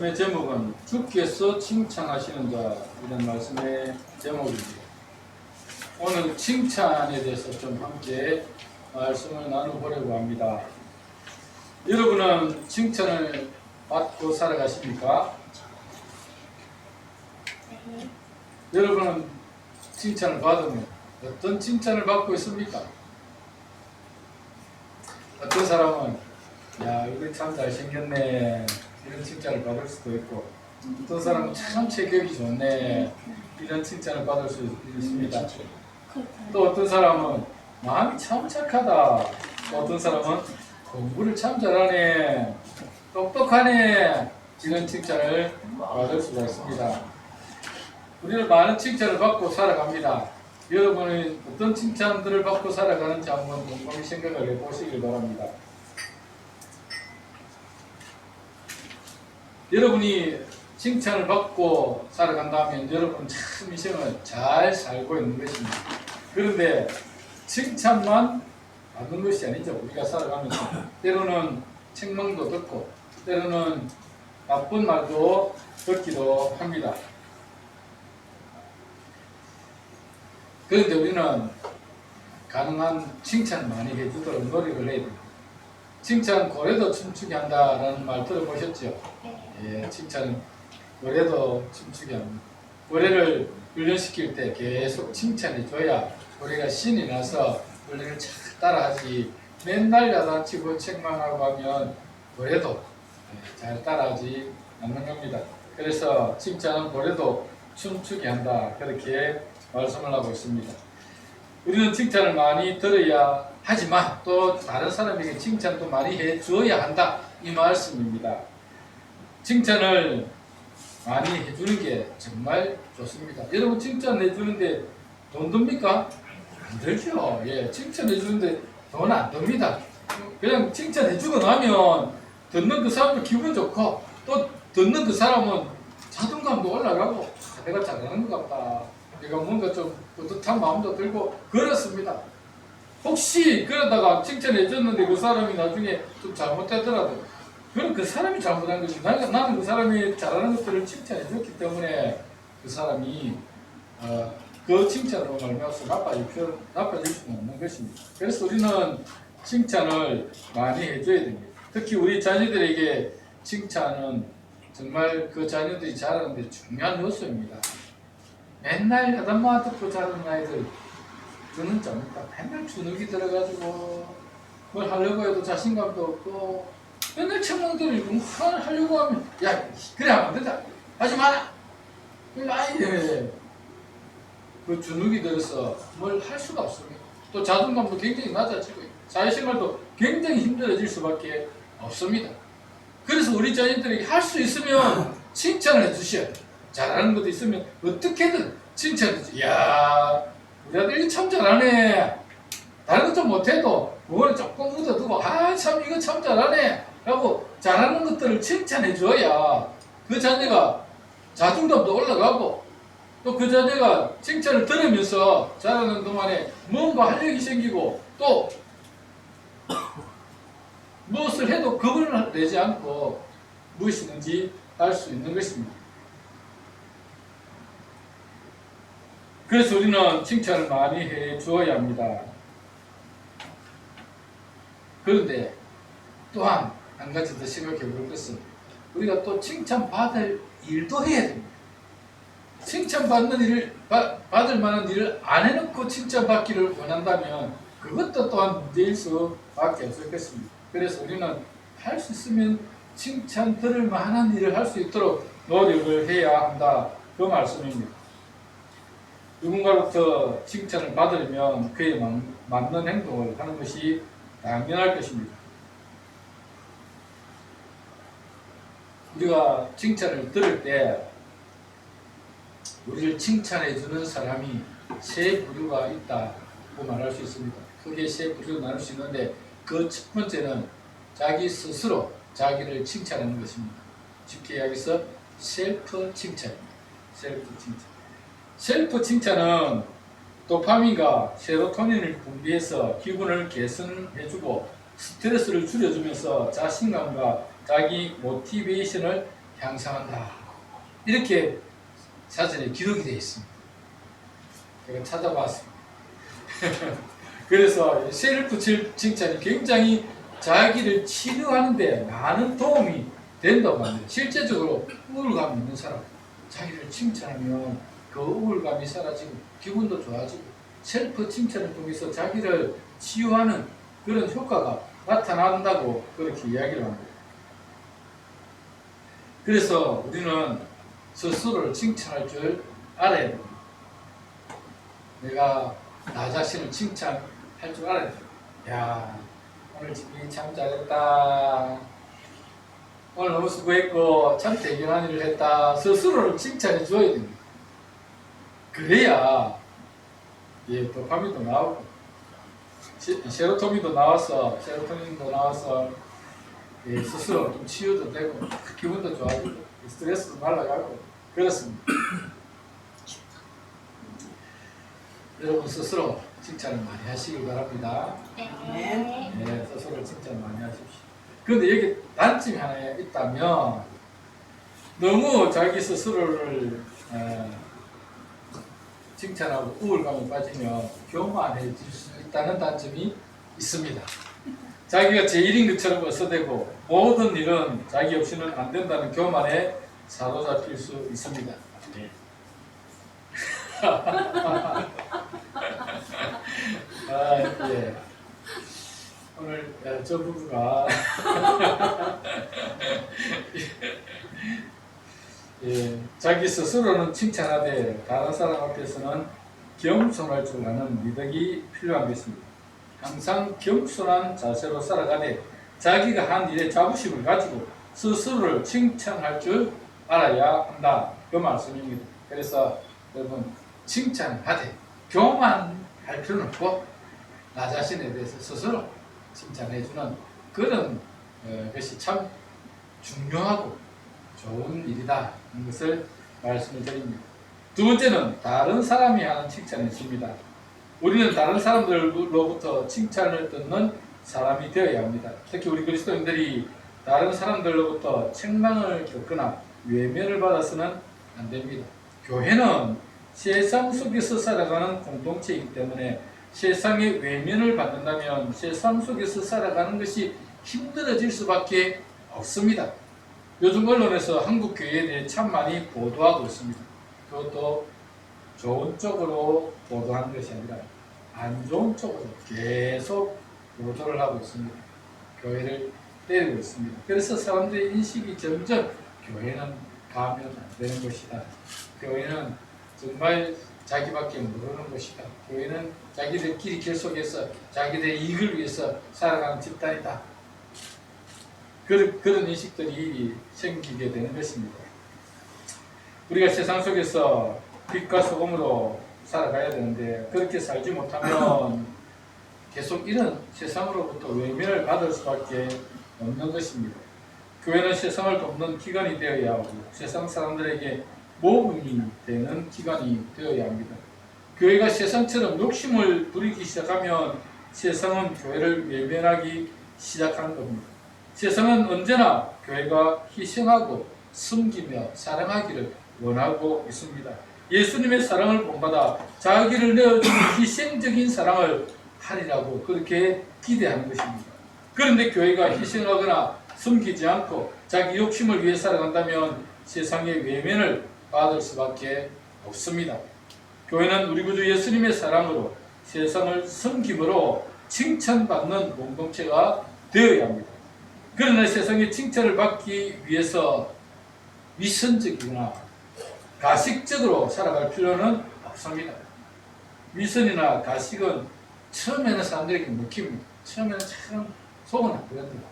제목은 주께서 칭찬하시는 자, 이런 말씀의 제목입니다. 오늘 칭찬에 대해서 좀 함께 말씀을 나눠보려고 합니다. 여러분은 칭찬을 받고 살아가십니까? 여러분은 칭찬을 받으면 어떤 칭찬을 받고 있습니까? 어떤 사람은 야, 이거 참 잘생겼네, 이런 칭찬을 받을 수도 있고, 어떤 사람은 참 체격이 좋네, 이런 칭찬을 받을 수 있습니다. 또 어떤 사람은 마음이 참 착하다, 또 어떤 사람은 공부를 참 잘하네, 똑똑하네, 이런 칭찬을 받을 수가 있습니다. 우리는 많은 칭찬을 받고 살아갑니다. 여러분이 어떤 칭찬들을 받고 살아가는지 한번 곰곰이 생각을 해보시길 바랍니다. 여러분이 칭찬을 받고 살아간다면 여러분은 참 인생을 잘 살고 있는 것입니다. 그런데 칭찬만 받는 것이 아니죠. 우리가 살아가면서 때로는 책망도 듣고 때로는 나쁜 말도 듣기도 합니다. 그런데 우리는 가능한 칭찬 많이 해주도록 노력을 해야 됩니다. 칭찬 고래도 춤추게 한다라는 말 들어보셨죠? 예, 칭찬은 고래도 춤추게 합니다. 고래를 훈련시킬 때 계속 칭찬해줘야 고래가 신이 나서 훈련을 잘 따라하지, 맨날 야단치고 책망하고 하면 고래도 잘 따라하지 않는 겁니다. 그래서 칭찬은 고래도 춤추게 한다, 그렇게 말씀을 하고 있습니다. 우리는 칭찬을 많이 들어야 하지만 또 다른 사람에게 칭찬도 많이 해주어야 한다, 이 말씀입니다. 칭찬을 많이 해주는 게 정말 좋습니다. 여러분 칭찬해주는데 돈 듭니까? 안 들죠. 예, 칭찬해주는데 돈 안 듭니다. 그냥 칭찬해주고 나면 듣는 그 사람도 기분 좋고 또 듣는 그 사람은 자존감도 올라가고 내가 잘하는 것 같다, 내가 뭔가 좀 뿌듯한 마음도 들고 그렇습니다. 혹시 그러다가 칭찬해줬는데 그 사람이 나중에 좀 잘못되더라도 그럼 그 사람이 잘못한 것이, 나는 그 사람이 잘하는 것들을 칭찬해줬기 때문에 그 사람이 그 칭찬으로 말미암아서 나빠질 수는 없는 것입니다. 그래서 우리는 칭찬을 많이 해줘야 됩니다. 특히 우리 자녀들에게 칭찬은 정말 그 자녀들이 자라는 데 중요한 요소입니다. 맨날 야단만 듣고 자라는 아이들, 저는 뭡니까? 맨날 주눅이 들어가지고 뭘 하려고 해도 자신감도 없고 맨날 책망들이 하려고 하면 야, 그래 하면 안 된다, 하지 마라, 아예 그 주눅이 들어서 뭘 할 수가 없습니다. 또 자존감도 굉장히 낮아지고 사회생활도 굉장히 힘들어질 수밖에 없습니다. 그래서 우리 자녀들에게 할 수 있으면 칭찬을 해주셔야 돼요. 잘하는 것도 있으면 어떻게든 칭찬해 주세요. 이야, 우리 아들이 참 잘하네, 다른 것 좀 못해도 그거는 조금 묻어두고 아, 참 이거 참 잘하네 라고 잘하는 것들을 칭찬해 줘야 그 자녀가 자존감도 올라가고 또 그 자녀가 칭찬을 들으면서 자라는 동안에 뭔가 활력이 생기고 또 무엇을 해도 겁을 내지 않고 무엇이든지 할 수 있는 것입니다. 그래서 우리는 칭찬을 많이 해 주어야 합니다. 그런데 또한 한 가지 더 생각해 볼 것은 우리가 또 칭찬받을 일도 해야 됩니다. 칭찬받는 일을 받을 만한 일을 안 해놓고 칭찬받기를 원한다면 그것도 또한 문제일 수밖에 없을 것입니다. 그래서 우리는 할 수 있으면 칭찬 들을 만한 일을 할 수 있도록 노력을 해야 한다, 그 말씀입니다. 누군가로부터 칭찬을 받으려면 그에 맞는 행동을 하는 것이 당연할 것입니다. 우리가 칭찬을 들을 때 우리를 칭찬해 주는 사람이 세 부류가 있다고 말할 수 있습니다. 크게 세 부류로 나눌 수 있는데 그 첫 번째는 자기 스스로 자기를 칭찬하는 것입니다. 쉽게 이야기해서 셀프 칭찬입니다. 셀프 칭찬은 도파민과 세로토닌을 분비해서 기분을 개선해주고 스트레스를 줄여주면서 자신감과 자기 모티베이션을 향상한다. 이렇게 사전에 기록이 되어 있습니다. 제가 찾아봤습니다. 그래서 셀프 칭찬이 굉장히 자기를 치료하는 데 많은 도움이 된다고 합니다. 실제적으로 우울감 있는 사람, 자기를 칭찬하면 그 우울감이 사라지고 기분도 좋아지고 셀프 칭찬을 통해서 자기를 치유하는 그런 효과가 나타난다고 그렇게 이야기를 합니다. 그래서 우리는 스스로를 칭찬할 줄 알아야 됩니다. 내가 나 자신을 칭찬할 줄 알아야 됩니다. 야, 오늘 집이 참 잘했다. 오늘 너무 수고했고 참 대견한 일을 했다. 스스로를 칭찬해 줘야 됩니다. 그래야 도파민도 나오고 세로토닌도 나와서 스스로 좀 치유도 되고 기분도 좋아지고 스트레스도 날아가고 그렇습니다. 여러분 스스로 칭찬을 많이 하시길 바랍니다. 네, 스스로 칭찬 많이 하십시오. 그런데 여기 단점이 하나 있다면 너무 자기 스스로를 칭찬하고 우울감에 빠지면 교만해질 수 있다는 단점이 있습니다. 자기가 제일인 것처럼 어서대고 모든 일은 자기 없이는 안 된다는 교만에 사로잡힐 수 있습니다. 네. 예. 오늘 저 부부가 자기 스스로는 칭찬하되 다른 사람 앞에서는 겸손할 줄 아는 미덕이 필요한 것입니다. 항상 겸손한 자세로 살아가되 자기가 한 일에 자부심을 가지고 스스로를 칭찬할 줄 알아야 한다. 그 말씀입니다. 그래서 여러분 칭찬하되 교만할 필요는 없고 나 자신에 대해서 스스로 칭찬해주는 그런 것이 참 중요하고 좋은 일이다 하는 것을 말씀을 드립니다. 두 번째는 다른 사람이 하는 칭찬입니다. 우리는 다른 사람들로부터 칭찬을 듣는 사람이 되어야 합니다. 특히 우리 그리스도인들이 다른 사람들로부터 책망을 듣거나 외면을 받아서는 안 됩니다. 교회는 세상 속에서 살아가는 공동체이기 때문에 세상의 외면을 받는다면 세상 속에서 살아가는 것이 힘들어질 수밖에 없습니다. 요즘 언론에서 한국 교회에 대해 참 많이 보도하고 있습니다. 그것도 좋은 쪽으로 보도하는 것이 아니라 안 좋은 쪽으로 계속 보도를 하고 있습니다. 교회를 때리고 있습니다. 그래서 사람들의 인식이 점점 교회는 가면 안 되는 것이다. 교회는 정말 자기밖에 모르는 것이다. 교회는 자기들끼리 결속해서 자기들의 이익을 위해서 살아가는 집단이다. 그런 인식들이 생기게 되는 것입니다. 우리가 세상 속에서 빛과 소금으로 살아가야 되는데 그렇게 살지 못하면 계속 이런 세상으로부터 외면을 받을 수밖에 없는 것입니다. 교회는 세상을 돕는 기관이 되어야 하고 세상 사람들에게 모범이 되는 기관이 되어야 합니다. 교회가 세상처럼 욕심을 부리기 시작하면 세상은 교회를 외면하기 시작하는 겁니다. 세상은 언제나 교회가 희생하고 섬기며 사랑하기를 원하고 있습니다. 예수님의 사랑을 본받아 자기를 내어주는 희생적인 사랑을 하리라고 그렇게 기대하는 것입니다. 그런데 교회가 희생하거나 섬기지 않고 자기 욕심을 위해 살아간다면 세상의 외면을 받을 수밖에 없습니다. 교회는 우리 구주 예수님의 사랑으로 세상을 섬김으로 칭찬받는 공동체가 되어야 합니다. 그러나 세상의 칭찬을 받기 위해서 위선적이거나 가식적으로 살아갈 필요는 없습니다. 위선이나 가식은 처음에는 사람들에게 먹힙니다. 처음에는 참 속은 안 그럽니다.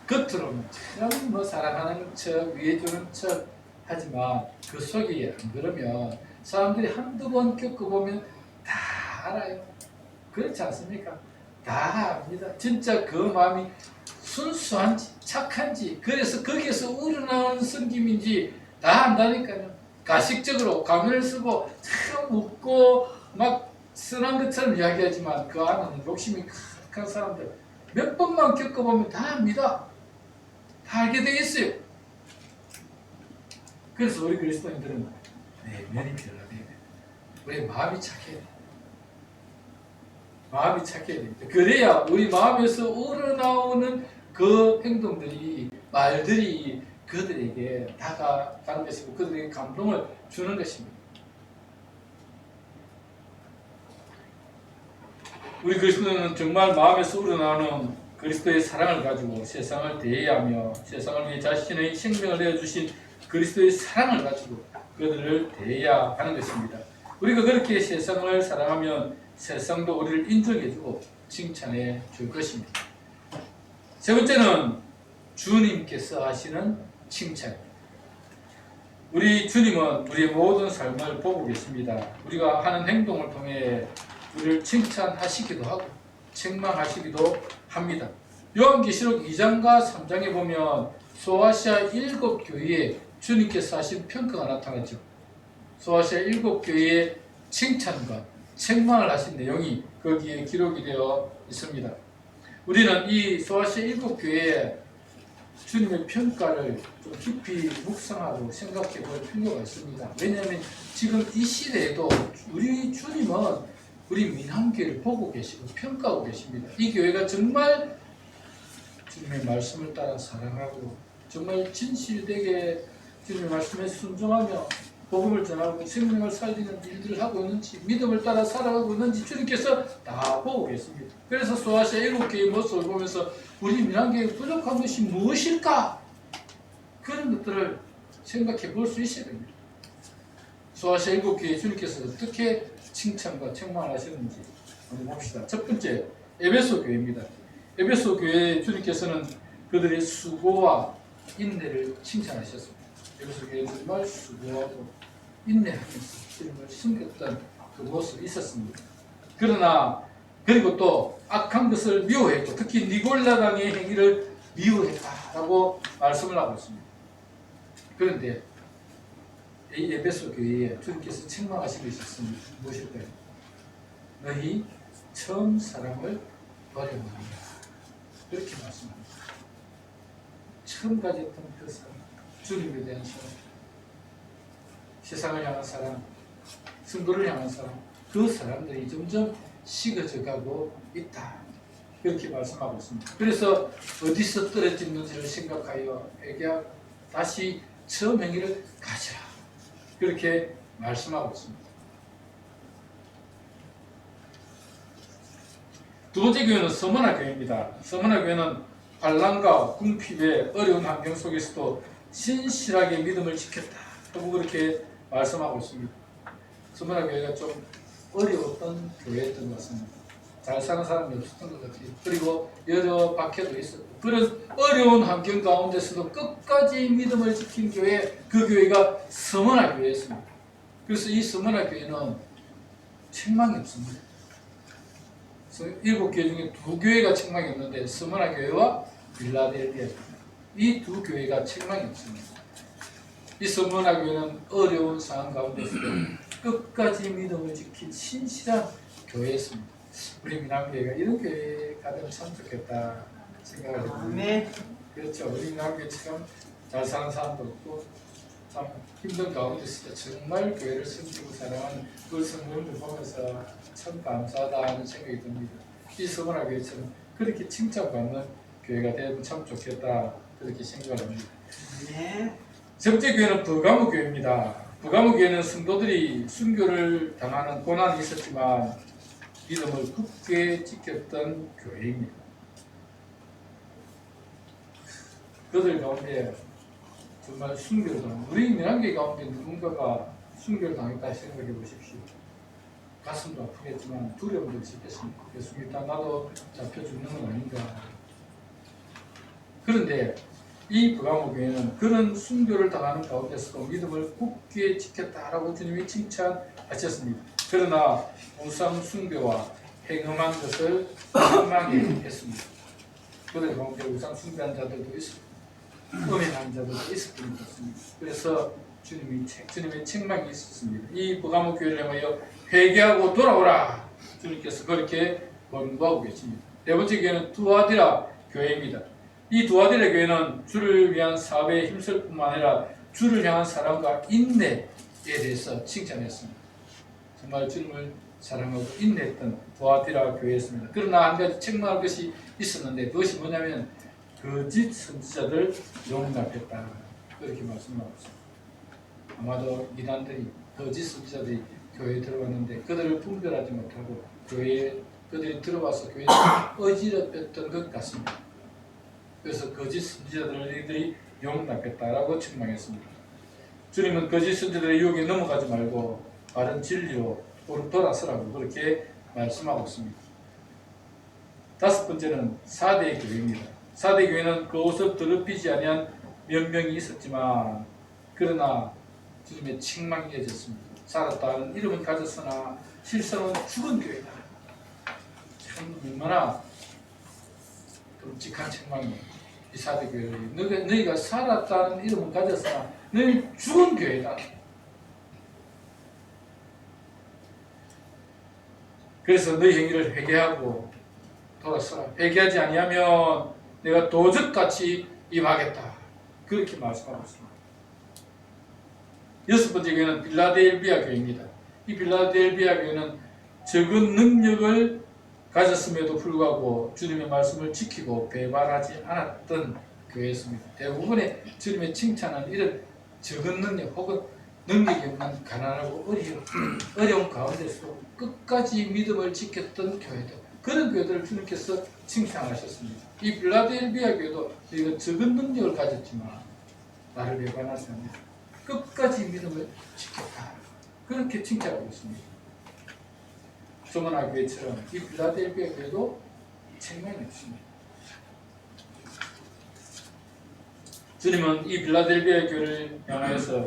겉으로는 참 사랑하는 척, 위해주는 척 하지만 그 속이 안 그러면 사람들이 한두 번 겪어보면 다 알아요. 그렇지 않습니까? 다 압니다. 진짜 그 마음이 순수한지 착한지 그래서 거기에서 우러나오는 섬김인지 다 안다니까요. 가식적으로 가면을 쓰고 참 웃고 막 선한 것처럼 이야기하지만 그 안에는 욕심이 가득한 사람들 몇 번만 겪어보면 다 압니다. 다 알게 돼 있어요. 그래서 우리 그리스도인들은 내면이 변화돼야 돼. 우리 마음이 착해야 돼. 마음이 착해야 됩니다. 그래야 우리 마음에서 우러나오는 그 행동들이, 말들이 그들에게 다가가는 것이고 그들에게 감동을 주는 것입니다. 우리 그리스도인은 정말 마음에서 우러나오는 그리스도의 사랑을 가지고 세상을 대해야 하며 세상을 위해 자신의 생명을 내어주신 그리스도의 사랑을 가지고 그들을 대해야 하는 것입니다. 우리가 그렇게 세상을 사랑하면 세상도 우리를 인정해주고 칭찬해 줄 것입니다. 세 번째는 주님께서 하시는 칭찬입니다. 우리 주님은 우리의 모든 삶을 보고 계십니다. 우리가 하는 행동을 통해 우리를 칭찬하시기도 하고 책망하시기도 합니다. 요한계시록 2장과 3장에 보면 소아시아 7교회에 주님께서 하신 평가가 나타나죠. 소아시아 7교회의 칭찬과 책망을 하신 내용이 거기에 기록이 되어 있습니다. 우리는 이 소아시아 7교회에 주님의 평가를 좀 깊이 묵상하고 생각해 볼 필요가 있습니다. 왜냐하면 지금 이 시대에도 우리 주님은 우리 민항교회를 보고 계시고 평가하고 계십니다. 이 교회가 정말 주님의 말씀을 따라 사랑하고 정말 진실되게 주님의 말씀에 순종하며 복음을 전하고 생명을 살리는 일들을 하고 있는지, 믿음을 따라 살아가고 있는지 주님께서 다 보고 계십니다. 그래서 소아시아 7교회의 모습을 보면서 우리 민항교회의 부족한 것이 무엇일까? 그런 것들을 생각해 볼 수 있어야 됩니다. 소아시아 7교회 주님께서 어떻게 칭찬과 책망을 하시는지 한번 봅시다. 첫 번째, 에베소 교회입니다. 에베소 교회 주님께서는 그들의 수고와 인내를 칭찬하셨습니다. 에베소 교회는 정말 수고하고 인내하면서 주님을 섬겼던 그 모습이 있었습니다. 그리고 또 악한 것을 미워했고 특히 니골라당의 행위를 미워했다라고 말씀을 하고 있습니다. 그런데 이 에베소 교회에 주님께서 책망하신 것이 있습니다. 무엇일까요? 너희 처음 사랑을 버려버린다. 그렇게 말씀합니다. 처음 가졌던 그 사랑, 주님에 대한 사랑, 세상을 향한 사랑, 성도를 향한 사랑, 그 사람들이 점점 식어져 가고 있다. 그렇게 말씀하고 있습니다. 그래서 어디서 떨어졌는지를 생각하여 회개하고 다시 처음 행위를 가져라. 그렇게 말씀하고 있습니다. 두 번째 교회는 서머나 교회입니다. 서머나 교회는 환난과 궁핍의 어려운 환경 속에서도 신실하게 믿음을 지켰다 하고 그렇게 말씀하고 있습니다. 서머나 교회가 좀 어려웠던 교회였던 것 같습니다. 잘 사는 사람이 없었던 것 같아요. 그리고 여러 박해도 있었고 그런 어려운 환경 가운데서도 끝까지 믿음을 지킨 교회, 그 교회가 서머나 교회였습니다. 그래서 이 서머나 교회는 책망이 없습니다. 7교회 중에 2교회가 책망이 없는데 서머나 교회와 빌라델비아 이 2교회가 책망이 없습니다. 이 서머나 교회는 어려운 상황 가운데서도 끝까지 믿음을 지킨 신실한 교회였습니다. 우리 민항교회가 이런 교회가 되면 참 좋겠다 생각을 해봅니다. 그렇죠. 우리 민항교회처럼 잘 사는 사람도 없고 참 힘든 가운데서 정말 교회를 섬기고 사랑하는 그 성도들 보면서 참 감사하다 하는 생각이 듭니다. 이 서머나 교회처럼 그렇게 칭찬받는 교회가 되면 참 좋겠다 그렇게 생각을 합니다. 세 번째 교회는 버가모 교회입니다. 버가모 교회는 성도들이 순교를 당하는 고난이 있었지만 믿음을 굳게 지켰던 교회입니다. 그들 가운데 정말 순교를 당한 우리 민항교회 가운데 누군가가 순교를 당했다 생각해 보십시오. 가슴도 아프겠지만 두려움도 있겠습니다. 예수님 나도 잡혀 죽는 건 아닌가. 그런데 이 버가모 교회는 그런 순교를 당하는 가운데서도 믿음을 굳게 지켰다라고 주님이 칭찬하셨습니다. 그러나 우상 숭배와 행음한 것을 책망해 했습니다. 그들 가운데 우상 숭배한 자들도 있었고 음행한 자들도 있었던 것 같습니다. 그래서 주님의 책망이 있었습니다. 이 버가모 교회를 향하여 회개하고 돌아오라. 주님께서 그렇게 권고하고 계십니다. 네 번째 교회는 두아디라 교회입니다. 이 두아디라 교회는 주를 위한 사업에 힘쓸 뿐만 아니라 주를 향한 사랑과 인내에 대해서 칭찬했습니다. 정말 주님을 사랑하고 인내했던 두아디라 교회였습니다. 그러나 한 가지 책망할 것이 있었는데 그것이 뭐냐면 거짓 선지자들 용납했다. 그렇게 말씀하고 있습니다. 아마도 이단들이 거짓 선지자들이 교회에 들어왔는데 그들을 분별하지 못하고 교회에 그들이 들어와서 교회에 어지럽혔던 것 같습니다. 그래서 거짓 선지자들을 이들이 용납했다라고 책망했습니다. 주님은 거짓 선지자들의 유혹에 넘어가지 말고 바른 진리로 돌아서라고 그렇게 말씀하고 있습니다. 다섯 번째는 4대 교회입니다. 4대 교회는 그곳을 더럽히지 아니한 몇 명이 있었지만 그러나 주님의 책망이 이어졌습니다. 살았다는 이름은 가졌으나 실상은 죽은 교회다. 참 얼마나 끔찍한 책망이에요. 이 4대 교회를 너희가 살았다는 이름은 가졌으나 너희 죽은 교회다. 그래서 너희 행위를 회개하고 돌아서라. 회개하지 아니하면 내가 도적같이 임하겠다. 그렇게 말씀하고 있습니다. 여섯 번째 교회는 빌라델비아 교회입니다. 이 빌라델비아 교회는 적은 능력을 가졌음에도 불구하고 주님의 말씀을 지키고 배반하지 않았던 교회였습니다. 대부분의 주님의 칭찬은 이런 적은 능력 혹은 능력이 없는 가난하고 어려운 가운데서도 끝까지 믿음을 지켰던 교회들, 그런 교회들을 주님께서 칭찬하셨습니다. 이 빌라델비아 교회도 이거 적은 능력을 가졌지만 나를 배반하지 않는 끝까지 믿음을 지켰다. 그렇게 칭찬하고 있습니다. 조만아 교회처럼 이 빌라델비아 교회도 책망이 없습니다. 주님은 이 빌라델비아 교회를 향하여서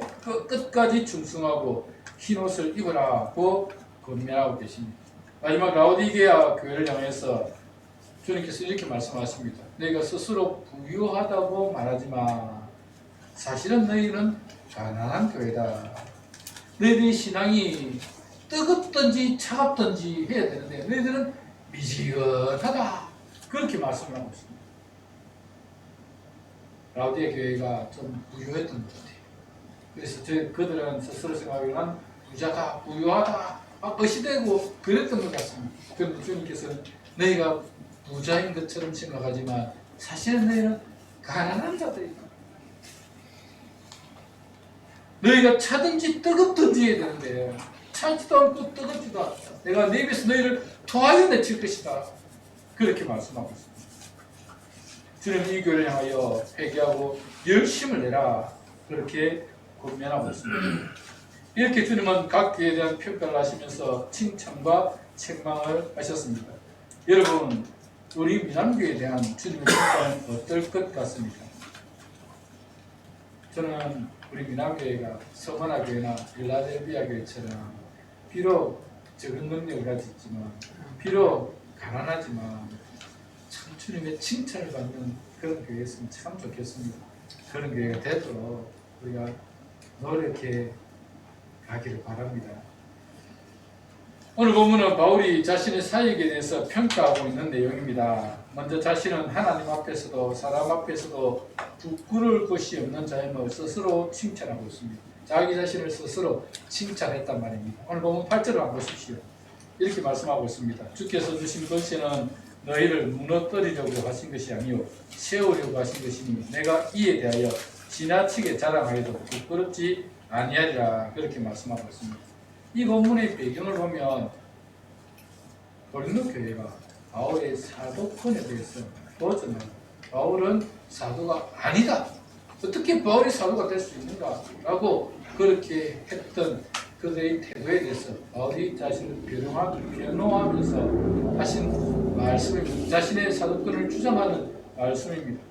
끝까지 충성하고 흰옷을 입으라고 권면하고 계십니다. 마지막 라오디게아 교회를 향해서 주님께서 이렇게 말씀하십니다. 너희가 스스로 부유하다고 말하지만 사실은 너희는 가난한 교회다. 너희들의 신앙이 뜨겁든지 차갑든지 해야 되는데 너희들은 미지근하다. 그렇게 말씀을 하고 있습니다. 라오디게 교회가 좀 부유했던 것 같아요. 그래서 그들은 스스로 생각하기로는 부자다, 부유하다, 어시되고 그랬던 것 같습니다. 그런데 주님께서는 너희가 부자인 것처럼 생각하지만 사실은 너희는 가난한 자들이다. 너희가 차든지 뜨겁든지 해야 되는데 차지도 않고 뜨겁지도 않다. 내가 내 입에서 너희를 토하여 내칠 것이다. 그렇게 말씀하고 있습니다. 주님은 이 교회를 향하여 회개하고 열심을 내라. 그렇게 권면하고 있습니다. 이렇게 주님은 각 교회에 대한 평가를 하시면서 칭찬과 책망을 하셨습니다. 여러분, 우리 미남교회에 대한 주님의 평가는 어떨 것 같습니까? 저는 우리 미남교회가 서머나 교회나 빌라델비아 교회처럼 비록 적은 능력을 가졌지만 비록 가난하지만 참 주님의 칭찬을 받는 그런 교회였으면 참 좋겠습니다. 그런 교회가 되도록 우리가 노력해 가기를 바랍니다. 오늘 본문은 바울이 자신의 사역에 대해서 평가하고 있는 내용입니다. 먼저 자신은 하나님 앞에서도 사람 앞에서도 부끄러울 것이 없는 자임을 스스로 칭찬하고 있습니다. 자기 자신을 스스로 칭찬했단 말입니다. 오늘 본문 8절을 한번 보십시오. 이렇게 말씀하고 있습니다. 주께서 주신 것에는 너희를 무너뜨리려고 하신 것이 아니요 세우려고 하신 것이니 내가 이에 대하여 지나치게 자랑하여도 부끄럽지 아니하리라. 그렇게 말씀하고 있습니다. 이 본문의 배경을 보면 고린도 교회가 바울의 사도권에 대해서 도전하고 바울은 사도가 아니다. 어떻게 바울이 사도가 될 수 있는가? 라고 그렇게 했던 그들의 태도에 대해서 바울이 자신을 변호하면서 하신 말씀입니다. 자신의 사도권을 주장하는 말씀입니다.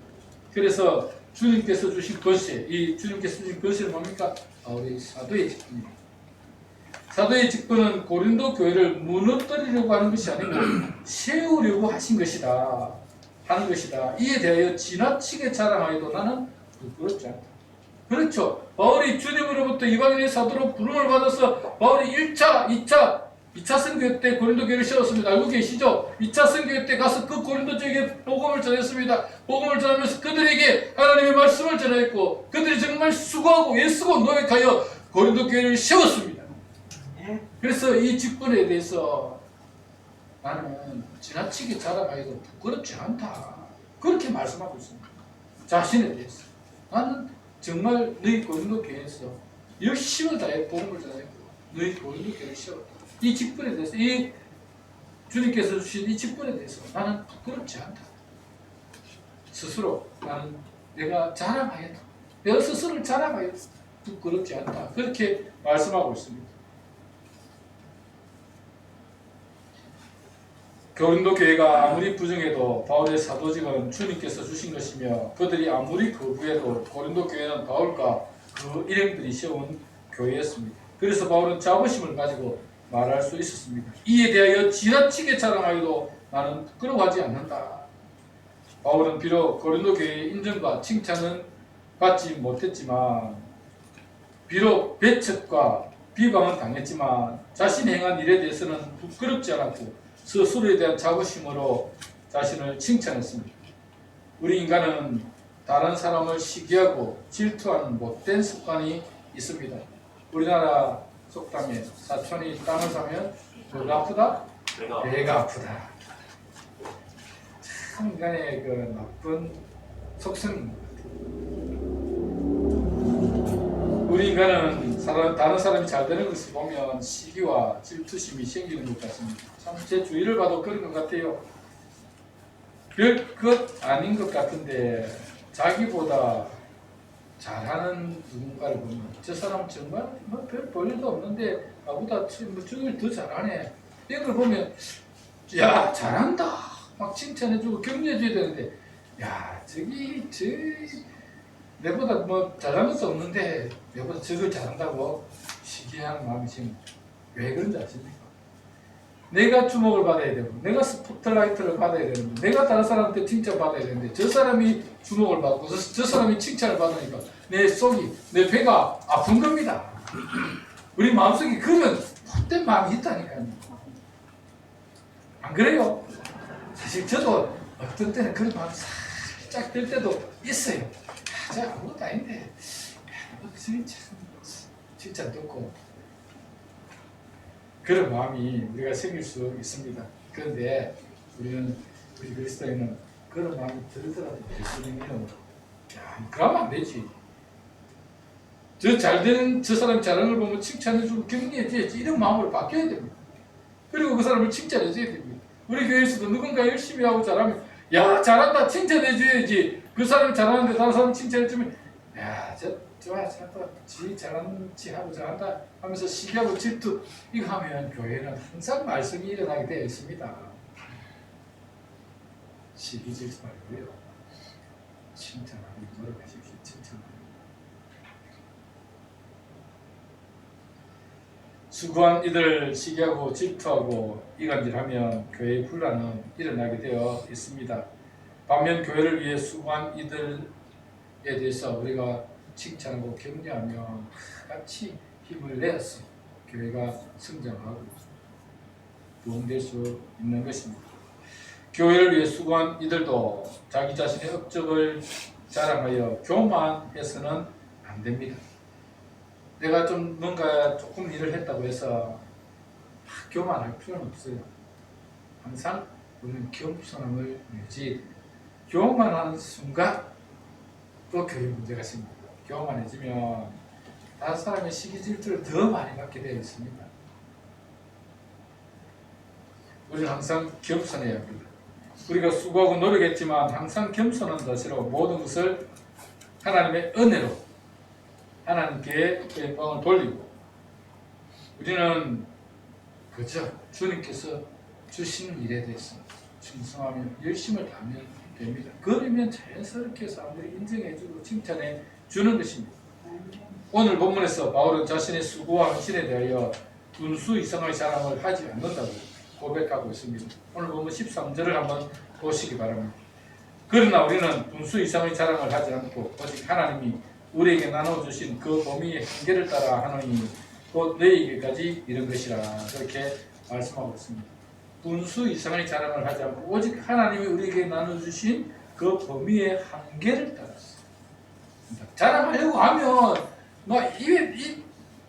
그래서 주님께서 주신 것이, 이 주님께서 주신 것이 뭡니까? 바울의 사도의 직분입니다. 사도의 직분은 고린도 교회를 무너뜨리려고 하는 것이 아니고 세우려고 하신 것이다. 하는 것이다. 이에 대하여 지나치게 자랑하여도 나는 부끄럽지 않다. 그렇죠. 바울이 주님으로부터 이방인의 사도로 부름을 받아서 바울이 1차, 2차 2차 선교 때 고린도 교회를 세웠습니다. 알고 계시죠? 2차 선교 때 가서 그 고린도 지역에 복음을 전했습니다. 복음을 전하면서 그들에게 하나님의 말씀을 전했고 그들이 정말 수고하고 애쓰고 노력하여 고린도 교회를 세웠습니다. 그래서 이 직분에 대해서 나는 지나치게 자랑하기도 부끄럽지 않다. 그렇게 말씀하고 있습니다. 자신에 대해서. 나는 정말 너희 고린도 교회에서 열심을 다해 복음을 전했고 너희 고린도 교회를 세웠다. 이 직분에 대해서, 이 주님께서 주신 이 직분에 대해서 나는 부끄럽지 않다. 스스로 나는 내가 자랑하겠다. 내가 스스로를 자랑하겠다. 부끄럽지 않다. 그렇게 말씀하고 있습니다. 고린도 교회가 아무리 부정해도 바울의 사도직은 주님께서 주신 것이며 그들이 아무리 거부해도 고린도 교회는 바울과 그 일행들이 세운 교회였습니다. 그래서 바울은 자부심을 가지고 말할 수 있었습니다. 이에 대하여 지나치게 자랑하기도 나는 부끄러워하지 않는다. 바울은 비록 고린도 교회의 인정과 칭찬은 받지 못했지만 비록 배척과 비방은 당했지만 자신이 행한 일에 대해서는 부끄럽지 않았고 스스로에 대한 자부심으로 자신을 칭찬했습니다. 우리 인간은 다른 사람을 시기하고 질투하는 못된 습관이 있습니다. 우리나라 속담에 사촌이 땅을 사면 뭐가 아프다? 배가 아프다. 참 인간의 그 나쁜 속성입니다. 우리 인간은 다른 사람이 잘 되는 것을 보면 시기와 질투심이 생기는 것 같습니다. 참 제 주위를 봐도 그런 것 같아요. 별것 아닌 것 같은데 자기보다 잘하는 누군가를 보면 저 사람 정말 별 볼일도 없는데 나보다 저걸 더 잘하네. 이런 걸 보면 야 잘한다 막 칭찬해주고 격려해줘야 되는데 야 저기 내보다 뭐 잘한 것도 없는데 내보다 저걸 잘한다고 시기하는 마음이 지금 왜 그런지 아십니까? 내가 주목을 받아야 되고 내가 스포트라이트를 받아야 되는데 내가 다른 사람한테 칭찬받아야 되는데 저 사람이 주목을 받고 저 사람이 칭찬을 받으니까 내 속이 내 배가 아픈 겁니다. 우리 마음속에 그런 헛된 마음이 있다니까요. 안 그래요? 사실 저도 어떤 때는 그런 마음이 살짝 들 때도 있어요. 제가 아무것도 아닌데 칭찬 듣고 그런 마음이 우리가 생길 수 있습니다. 그런데 우리 그리스도인은 그런 마음이 들더라도 예수님은 그러면 안 되지. 저 사람이 잘하는 걸 보면 칭찬해주고 격려해줘야지. 이런 마음으로 바뀌어야 됩니다. 그리고 그 사람을 칭찬해줘야 됩니다. 우리 교회에서도 누군가 열심히 하고 잘하면 야 잘한다 칭찬해줘야지. 그 사람이 잘하는데 다른 사람 칭찬해주면 야 잘한다 지 잘하는지 하고 잘한다 하면서 시기하고 질투 이거 하면 교회는 항상 말썽이 일어나게 되어 있습니다. 시기 질투 말고요. 칭찬하고 노력하십시오. 칭찬하고 수고한 이들 시기하고 질투하고 이간질하면 교회의 분란은 일어나게 되어 있습니다. 반면 교회를 위해 수고한 이들에 대해서 우리가 칭찬하고 격려하면 같이 힘을 내서 교회가 성장하고 도움될 수 있는 것입니다. 교회를 위해 수고한 이들도 자기 자신의 업적을 자랑하여 교만해서는 안 됩니다. 내가 좀 뭔가 조금 일을 했다고 해서 교만할 필요는 없어요. 항상 우리는 겸손함을 유지해야 됩니다. 교만하는 순간 또 교회 문제가 생깁니다. 교만해지면 다른 사람의 시기 질투를 더 많이 받게 되어 있습니다. 우리는 항상 겸손해야 합니다. 우리가 수고하고 노력했지만 항상 겸손한 자세로 모든 것을 하나님의 은혜로 하나님께 영광을 돌리고 우리는 그저 주님께서 주시는 일에 대해서 충성하며 열심을 다하면 됩니다. 그러면 자연스럽게 사람들이 인정해주고 칭찬해 주는 것입니다. 오늘 본문에서 바울은 자신의 수고와 헌신에 대하여 분수 이상의 자랑을 하지 않는다고 고백하고 있습니다. 오늘 본문 13절을 한번 보시기 바랍니다. 그러나 우리는 분수 이상의 자랑을 하지 않고 오직 하나님이 우리에게 나눠주신 그 범위의 한계를 따라 하노니 곧 너희에게까지 이른 것이라 그렇게 말씀하고 있습니다. 분수 이상의 자랑을 하지 않고 오직 하나님이 우리에게 나눠주신 그 범위의 한계를 따랐어요. 자랑하려고 하면 막 입에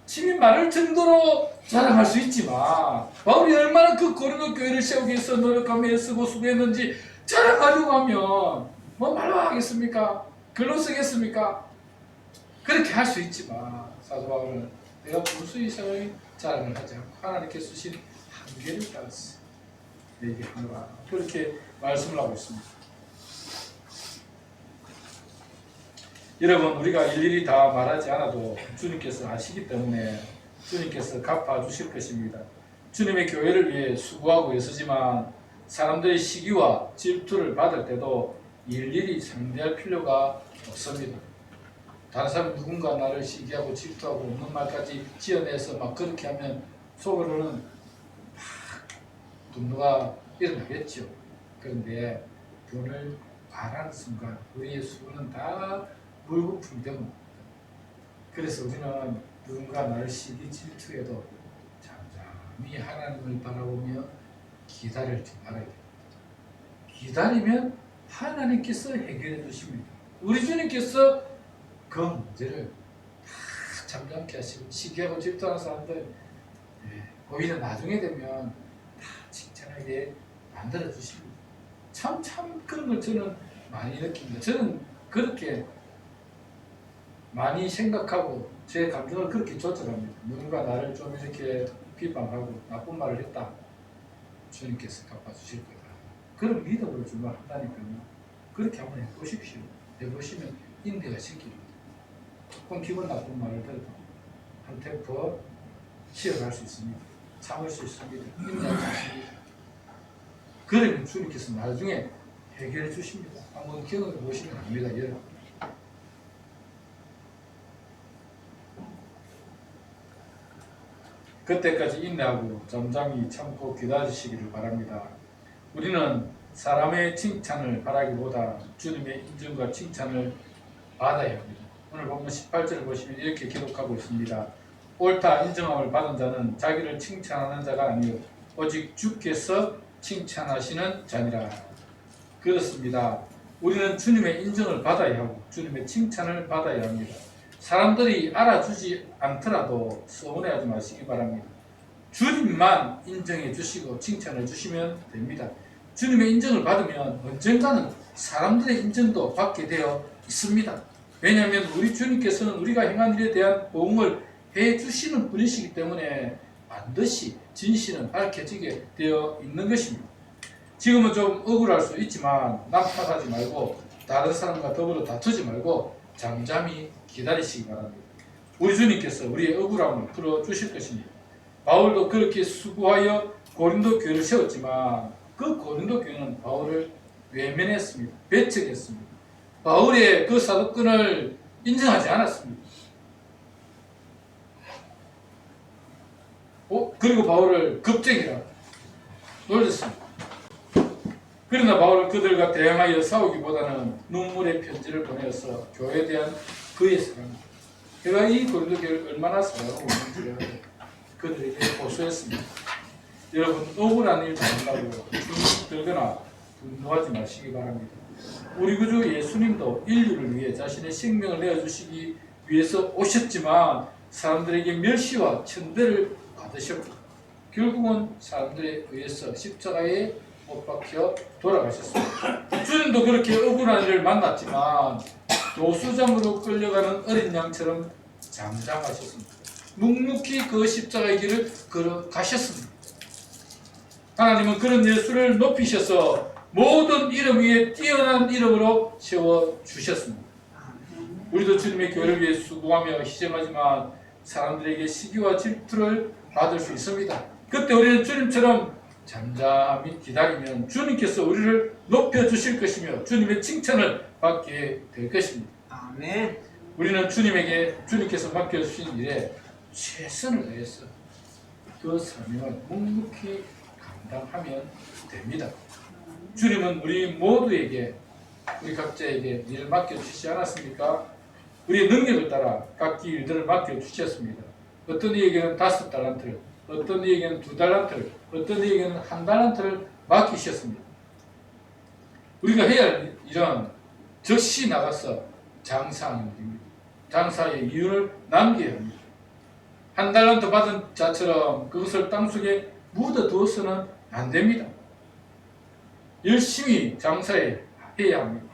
침이 마를 정도로 자랑할 수 있지만 바울이 얼마나 그 고린도 교회를 세우기 위해서 노력하며 애쓰고 수고했는지 자랑하려고 하면 뭐 말로 하겠습니까? 글로 쓰겠습니까? 그렇게 할 수 있지만 사도 바울은 내가 분수 이상의 자랑을 하지 않고 하나님께 주신 한계를 따랐어요. 얘기하노라. 그렇게 말씀을 하고 있습니다. 여러분, 우리가 일일이 다 말하지 않아도 주님께서 아시기 때문에 주님께서 갚아주실 것입니다. 주님의 교회를 위해 수고하고 애쓰지만 사람들의 시기와 질투를 받을 때도 일일이 상대할 필요가 없습니다. 다른 사람 누군가 나를 시기하고 질투하고 없는 말까지 지어내서 막 그렇게 하면 속으로는 막 분노가 일어나겠죠. 그런데 돈을 말하는 순간 우리의 수고는 다 물거품이 됩니다. 그래서 우리는 누군가 나를 시기 질투해도 잠잠히 하나님을 바라보며 기다릴지 말아야 됩니다. 기다리면 하나님께서 해결해 주십니다. 우리 주님께서 그 문제를 다 잠잠케 하시고 시기하고 질투하는 사람들 오히려 나중에 되면 다 칭찬하게 만들어 주십니다. 참 그런 걸 저는 많이 느낍니다. 저는 그렇게 많이 생각하고 제 감정을 그렇게 조절합니다. 누군가 나를 좀 이렇게 비방하고 나쁜 말을 했다. 주님께서 갚아주실 거다. 그런 믿음으로 주말 한다니까요. 그렇게 한번 해보십시오. 해보시면 인내가 생깁니다. 조금 기분 나쁜 말을 들어도 한 템포 쉬어갈 수 있습니다. 참을 수 있습니다. 인내할 수 있습니다. 그러면 주님께서 나중에 해결해 주십니다. 한번 경험해 보시면 압니다. 여러분. 그때까지 인내하고 잠잠히 참고 기다리시기를 바랍니다. 우리는 사람의 칭찬을 바라기보다 주님의 인정과 칭찬을 받아야 합니다. 오늘 본문 18절을 보시면 이렇게 기록하고 있습니다. 옳다 인정함을 받은 자는 자기를 칭찬하는 자가 아니요 오직 주께서 칭찬하시는 자니라. 그렇습니다. 우리는 주님의 인정을 받아야 하고 주님의 칭찬을 받아야 합니다. 사람들이 알아주지 않더라도 서운해하지 마시기 바랍니다. 주님만 인정해 주시고 칭찬해 주시면 됩니다. 주님의 인정을 받으면 언젠가는 사람들의 인정도 받게 되어 있습니다. 왜냐하면 우리 주님께서는 우리가 행한 일에 대한 보응을 해 주시는 분이시기 때문에 반드시 진실은 밝혀지게 되어 있는 것입니다. 지금은 좀 억울할 수 있지만 남 탓하지 말고 다른 사람과 더불어 다투지 말고 잠잠히 기다리시기 바랍니다. 우리 주님께서 우리의 억울함을 풀어주실 것입니다. 바울도 그렇게 수고하여 고린도 교회를 세웠지만 그 고린도 교회는 바울을 외면했습니다. 배척했습니다. 바울의 그 사도권을 인정하지 않았습니다. 그리고 바울을 겁쟁이라 놀렸습니다. 그러나 바울은 그들과 대항하여 싸우기보다는 눈물의 편지를 보내어서 교회에 대한 그의 사랑, 그가 이 고린도 교회를 얼마나 사랑하고 있는지를 그들에게 호소했습니다. 여러분, 억울한 일 당한다고 들거나 분노하지 마시기 바랍니다. 우리 구주 예수님도 인류를 위해 자신의 생명을 내어주시기 위해서 오셨지만 사람들에게 멸시와 천대를 받으셨고 결국은 사람들에 의해서 십자가에 못 박혀 돌아가셨습니다. 주님도 그렇게 억울한 일을 만났지만 노수장으로 끌려가는 어린 양처럼 잠잠하셨습니다. 묵묵히 그 십자가의 길을 걸어가셨습니다. 하나님은 그런 예수를 높이셔서 모든 이름 위에 뛰어난 이름으로 세워주셨습니다. 우리도 주님의 교회를 위해 수고하며 희생하지만 사람들에게 시기와 질투를 받을 수 있습니다. 그때 우리는 주님처럼 잠잠히 기다리면 주님께서 우리를 높여주실 것이며 주님의 칭찬을 받게 될 것입니다. 아멘. 우리는 주님에게 주님께서 맡겨주신 일에 최선을 다해서 그 사명을 묵묵히 감당하면 됩니다. 주님은 우리 모두에게 우리 각자에게 일을 맡겨주시지 않았습니까? 우리의 능력을 따라 각기 일들을 맡겨주셨습니다. 어떤 이에게는 5 달란트를, 어떤 이에게는 2달란트를, 어떤 이에게는 1달란트를 맡기셨습니다. 우리가 해야 할 일은 즉시 나가서 장사하는 일입니다. 장사의 이윤을 남겨야 합니다. 1달란트 받은 자처럼 그것을 땅속에 묻어두어서는 안 됩니다. 열심히 장사해야 합니다.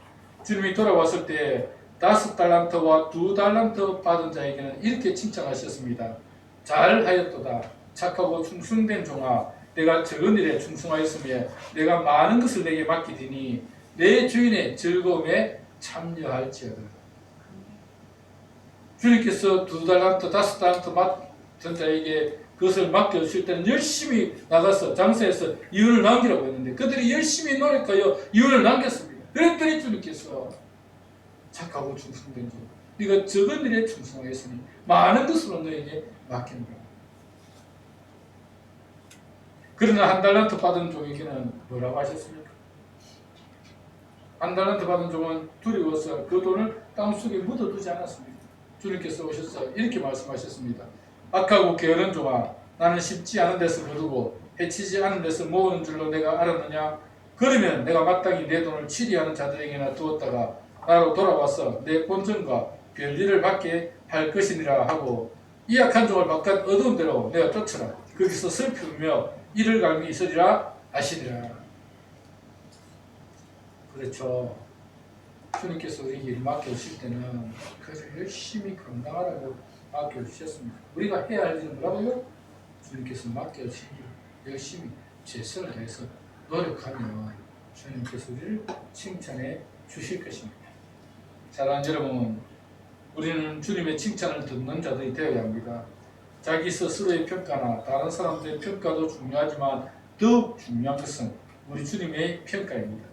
주님이 돌아왔을 때 5달란트와 2달란트 받은 자에게는 이렇게 칭찬하셨습니다. 잘하였도다. 착하고 충성된 종아, 내가 적은 일에 충성하였으며 내가 많은 것을 내게 맡기더니 내 주인의 즐거움에 참여할지어다. 주님께서 2달란트, 5달란트 받은 자에게 그것을 맡겨주실 때는 열심히 나가서 장사해서 이윤을 남기라고 했는데 그들이 열심히 노력하여 이윤을 남겼습니다. 그랬더니 주님께서 착하고 충성된 종, 네가 적은 일에 충성하였으니 많은 것으로 너에게 맡긴다. 그러나 1달란트 받은 종에게는 뭐라고 하셨습니까? 1달란트 받은 종은 두려워서 그 돈을 땅속에 묻어두지 않았습니다. 주님께서 오셔서 이렇게 말씀하셨습니다. 악하고 게으른 종아, 나는 쉽지 않은 데서 거두고 해치지 않은 데서 모으는 줄로 내가 알았느냐? 그러면 내가 마땅히 내 돈을 치리하는 자들에게나 두었다가 나로 돌아와서 내 본전과 별일을 받게 할 것이니라 하고 이 악한 종을 바깥 어두운 데로 내가 쫓으라. 거기서 슬피 울며 이를 갈미 있으리라 하시니라. 그렇죠. 주님께서 우리에게 일 맡겨주실 때는 그것을 열심히 감당하라고 맡겨주셨습니다. 우리가 해야 할 일은 뭐라고요? 주님께서 맡겨주신 일 열심히 최선을 다해서 노력하면 주님께서 우리를 칭찬해 주실 것입니다. 사랑하는 여러분, 우리는 주님의 칭찬을 듣는 자들이 되어야 합니다. 자기 스스로의 평가나 다른 사람들의 평가도 중요하지만 더욱 중요한 것은 우리 주님의 평가입니다.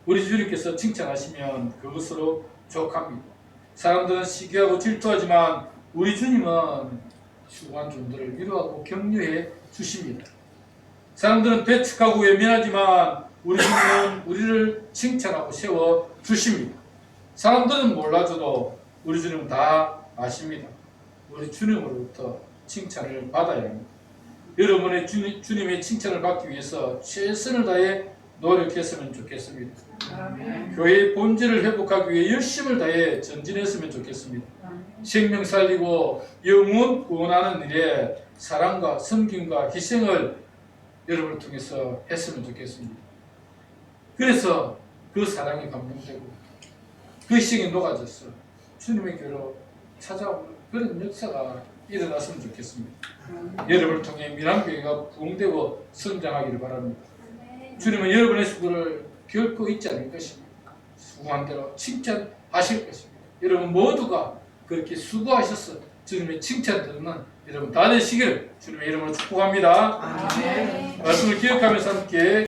우리 주님께서 칭찬하시면 그것으로 족합니다. 사람들은 시기하고 질투하지만 우리 주님은 수고한 종들을 위로하고 격려해 주십니다. 사람들은 배척하고 외면하지만 우리 주님은 우리를 칭찬하고 세워 주십니다. 사람들은 몰라줘도 우리 주님은 다 아십니다. 우리 주님으로부터 칭찬을 받아야 합니다. 여러분의 주님의 칭찬을 받기 위해서 최선을 다해 노력했으면 좋겠습니다. 교회의 본질을 회복하기 위해 열심을 다해 전진했으면 좋겠습니다. 생명 살리고 영혼 구원하는 일에 사랑과 섬김과 희생을 여러분을 통해서 했으면 좋겠습니다. 그래서 그 사랑이 감동되고 그 희생이 녹아져서 주님의 교회로 찾아오는 그런 역사가 일어났으면 좋겠습니다. 여러분을 통해 미남교회가 부흥되고 성장하기를 바랍니다. 주님은 여러분의 수고를 결코 잊지 않을 것입니다. 수고한 대로 칭찬하실 것입니다. 여러분 모두가 그렇게 수고하셔서 주님의 칭찬 듣는 여러분 다 되시기를 주님의 이름으로 축복합니다. 아멘. 말씀을 기억하면서 함께